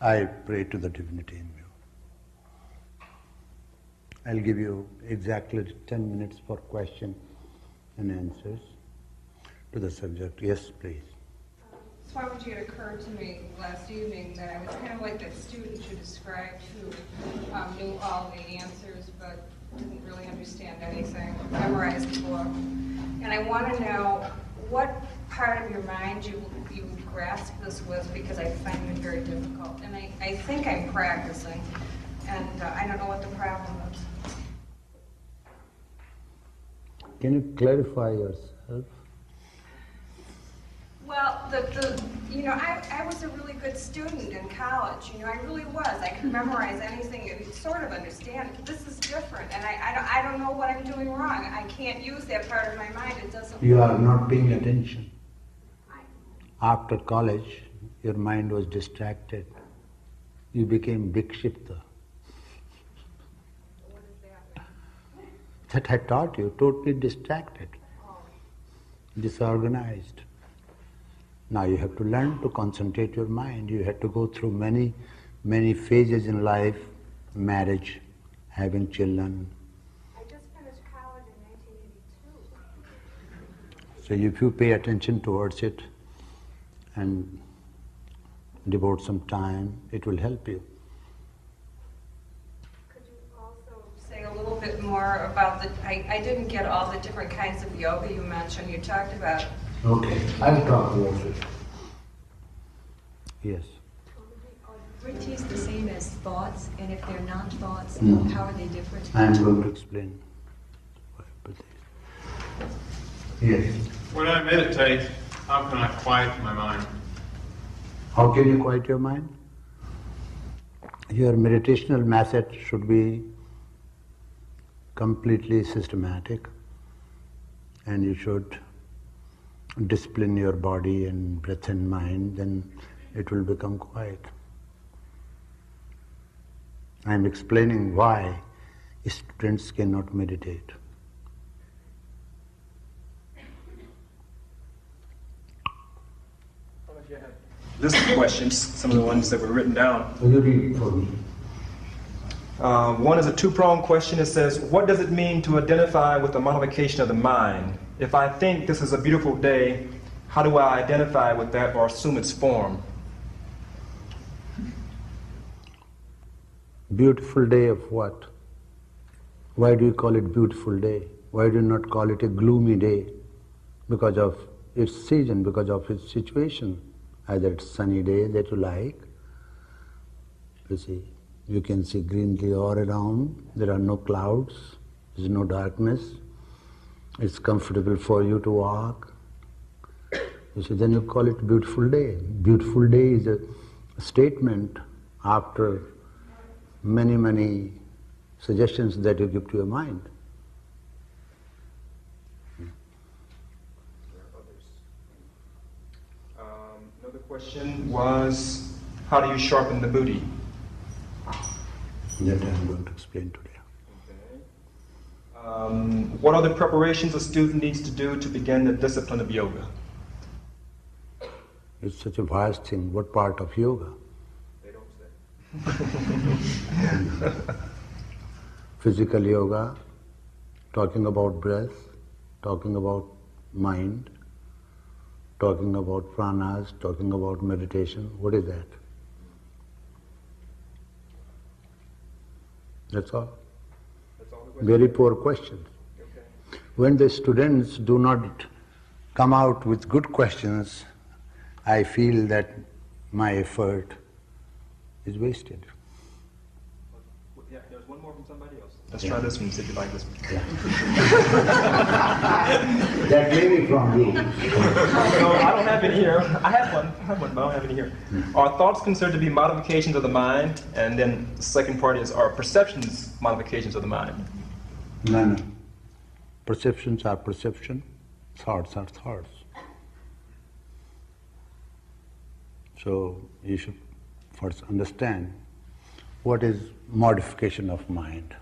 I pray to the divinity in you. I'll give you exactly 10 minutes for question and answers to the subject. Yes, please. Swamiji, it occurred to me last evening that I was kind of like that student you described who knew all the answers but didn't really understand anything, memorized the book. And I want to know what part of your mind you grasp this with, because I find it very difficult. And I think I'm practicing, and I don't know what the problem is. Can you clarify yourself? Well, I was a really good student in college. I really was. I could memorize anything and sort of understand it. This is different, and I don't know what I'm doing wrong. I can't use that part of my mind. It doesn't. You are not paying attention. After college, your mind was distracted. You became vikshipta. What does that mean? That I taught you, totally distracted, disorganized. Now you have to learn to concentrate your mind. You have to go through many, many phases in life, marriage, having children. I just finished college in 1982. So if you pay attention towards it and devote some time, it will help you. Could you also say a little bit more about I didn't get all the different kinds of yoga you mentioned. You talked about. Okay, I'll talk about it. Yes. Are vrittis the same as thoughts? And if they're not thoughts, No. how are they different? I am going to explain. Yes. When I meditate, how can I quiet my mind? How can you quiet your mind? Your meditational method should be completely systematic, and you should discipline your body and breath and mind, then it will become quiet. I am explaining why students cannot meditate. List of questions, some of the ones that were written down. Will you read it for me? One is a two-pronged question. It says, what does it mean to identify with the modification of the mind? If I think this is a beautiful day, how do I identify with that or assume its form? Beautiful day of what? Why do you call it beautiful day? Why do you not call it a gloomy day? Because of its season, because of its situation. Either it's sunny day that you like, you see, you can see greenery all around, there are no clouds, there's no darkness, it's comfortable for you to walk. You see, then you call it beautiful day. Beautiful day is a statement after many, many suggestions that you give to your mind. Another question was, how do you sharpen the buddhi? That I'm going to explain today. Okay. What are the preparations a student needs to do to begin the discipline of yoga? It's such a vast thing. What part of yoga? They don't say. Physical yoga, talking about breath, talking about mind, talking about pranas, talking about meditation. What is that? That's all. That's all the questions? Very poor questions. Okay. When the students do not come out with good questions, I feel that my effort is wasted. Yeah, there's one more from somebody else. Let's try this one, see if you like this one. Yeah. That may be from you. No, I don't have any here. I have one, but I don't have any here. Are thoughts considered to be modifications of the mind? And then the second part is, are perceptions modifications of the mind? No. Perceptions are perception, thoughts are thoughts. So you should first understand what is modification of mind.